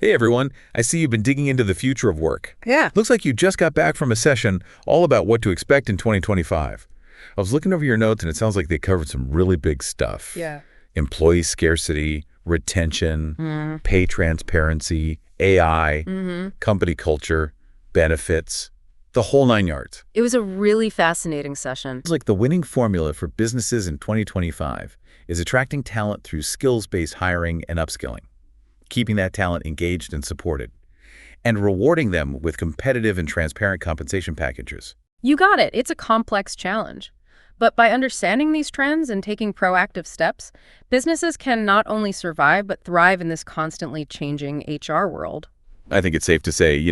Hey everyone, I see you've been digging into the future of work. Yeah. Looks like you just got back from a session all about what to expect in 2025. I was looking over your notes and it sounds like they covered some really big stuff. Yeah. Employee scarcity, retention, pay transparency, AI, company culture, benefits, the whole nine yards. It was a really fascinating session. It's like the winning formula for businesses in 2025 is attracting talent through skills-based hiring and upskilling, keeping that talent engaged and supported, and rewarding them with competitive and transparent compensation packages. You got it. It's a complex challenge. But by understanding these trends and taking proactive steps, businesses can not only survive but thrive in this constantly changing HR world. I think it's safe to say,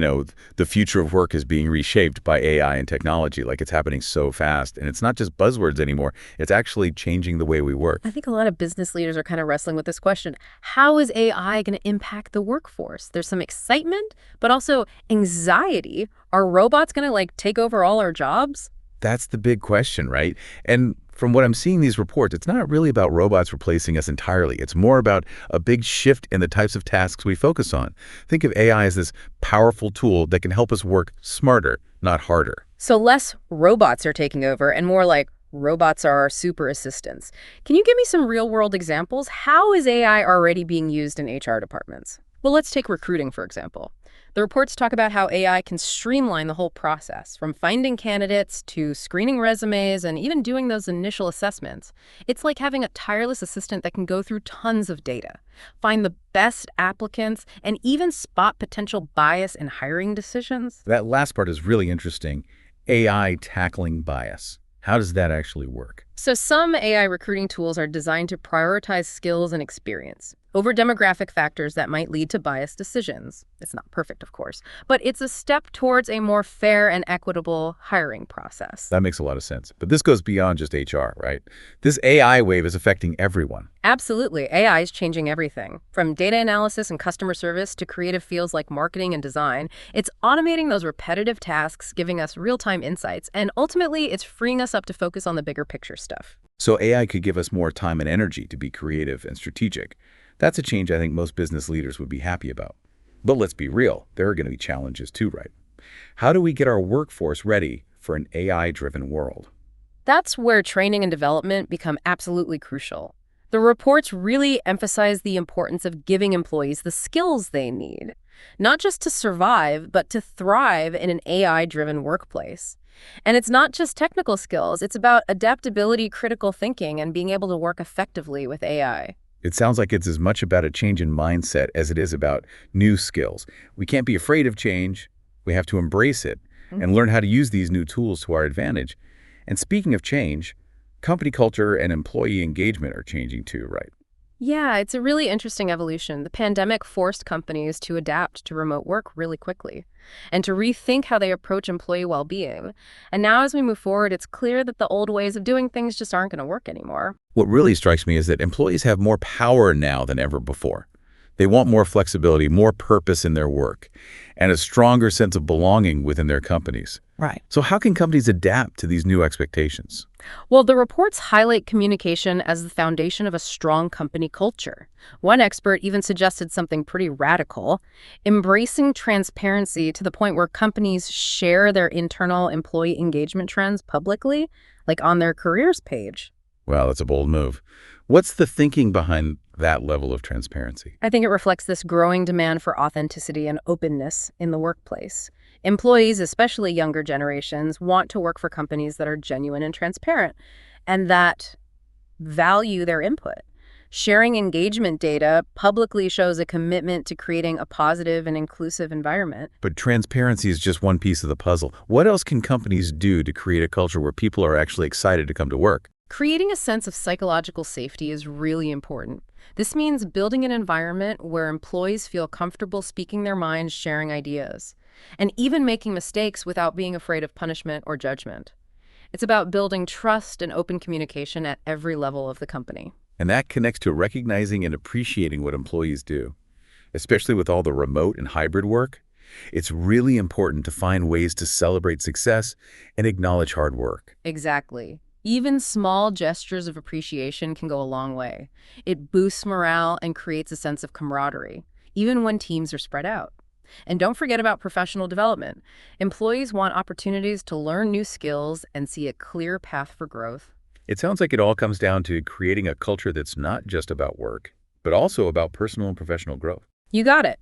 the future of work is being reshaped by AI and technology. Like, it's happening so fast. And it's not just buzzwords anymore. It's actually changing the way we work. I think a lot of business leaders are kind of wrestling with this question. How is AI going to impact the workforce? There's some excitement, but also anxiety. Are robots going to take over all our jobs? That's the big question, right? And from what I'm seeing in these reports, it's not really about robots replacing us entirely. It's more about a big shift in the types of tasks we focus on. Think of AI as this powerful tool that can help us work smarter, not harder. So less robots are taking over and more like robots are our super assistants. Can you give me some real-world examples? How is AI already being used in HR departments? Well, let's take recruiting, for example. The reports talk about how AI can streamline the whole process, from finding candidates to screening resumes and even doing those initial assessments. It's like having a tireless assistant that can go through tons of data, find the best applicants, and even spot potential bias in hiring decisions. That last part is really interesting. AI tackling bias. How does that actually work? So some AI recruiting tools are designed to prioritize skills and experience over demographic factors that might lead to biased decisions. It's not perfect, of course, but it's a step towards a more fair and equitable hiring process. That makes a lot of sense. But this goes beyond just HR, right? This AI wave is affecting everyone. Absolutely. AI is changing everything. From data analysis and customer service to creative fields like marketing and design, it's automating those repetitive tasks, giving us real-time insights, and ultimately it's freeing us up to focus on the bigger picture stuff. So AI could give us more time and energy to be creative and strategic. That's a change I think most business leaders would be happy about. But let's be real, there are going to be challenges too, right? How do we get our workforce ready for an AI-driven world? That's where training and development become absolutely crucial. The reports really emphasize the importance of giving employees the skills they need, not just to survive, but to thrive in an AI-driven workplace. And it's not just technical skills, it's about adaptability, critical thinking, and being able to work effectively with AI. It sounds like it's as much about a change in mindset as it is about new skills. We can't be afraid of change. We have to embrace it and learn how to use these new tools to our advantage. And speaking of change, company culture and employee engagement are changing too, right? Yeah, it's a really interesting evolution. The pandemic forced companies to adapt to remote work really quickly and to rethink how they approach employee well-being. And now as we move forward, it's clear that the old ways of doing things just aren't going to work anymore. What really strikes me is that employees have more power now than ever before. They want more flexibility, more purpose in their work, and a stronger sense of belonging within their companies. Right. So how can companies adapt to these new expectations? Well, the reports highlight communication as the foundation of a strong company culture. One expert even suggested something pretty radical, embracing transparency to the point where companies share their internal employee engagement trends publicly, like on their careers page. Wow, that's a bold move. What's the thinking behind that level of transparency? I think it reflects this growing demand for authenticity and openness in the workplace. Employees, especially younger generations, want to work for companies that are genuine and transparent and that value their input. Sharing engagement data publicly shows a commitment to creating a positive and inclusive environment. But transparency is just one piece of the puzzle. What else can companies do to create a culture where people are actually excited to come to work? Creating a sense of psychological safety is really important. This means building an environment where employees feel comfortable speaking their minds, sharing ideas, and even making mistakes without being afraid of punishment or judgment. It's about building trust and open communication at every level of the company. And that connects to recognizing and appreciating what employees do. Especially with all the remote and hybrid work, it's really important to find ways to celebrate success and acknowledge hard work. Exactly. Even small gestures of appreciation can go a long way. It boosts morale and creates a sense of camaraderie. even when teams are spread out. And don't forget about professional development. Employees want opportunities to learn new skills and see a clear path for growth. It sounds like it all comes down to creating a culture that's not just about work, but also about personal and professional growth. You got it.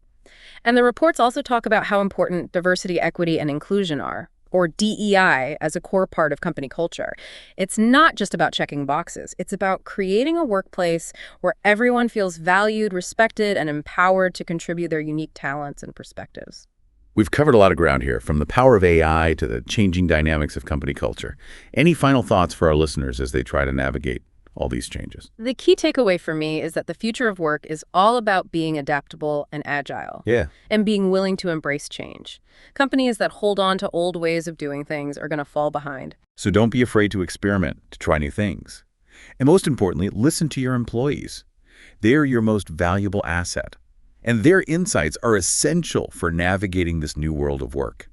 And the reports also talk about how important diversity, equity, and inclusion are, or DEI, as a core part of company culture. It's not just about checking boxes. It's about creating a workplace where everyone feels valued, respected, and empowered to contribute their unique talents and perspectives. We've covered a lot of ground here, from the power of AI to the changing dynamics of company culture. Any final thoughts for our listeners as they try to navigate all these changes? The key takeaway for me is that the future of work is all about being adaptable and agile. Yeah. And being willing to embrace change. Companies that hold on to old ways of doing things are going to fall behind. So don't be afraid to experiment, to try new things. And most importantly, listen to your employees. They're your most valuable asset. And their insights are essential for navigating this new world of work.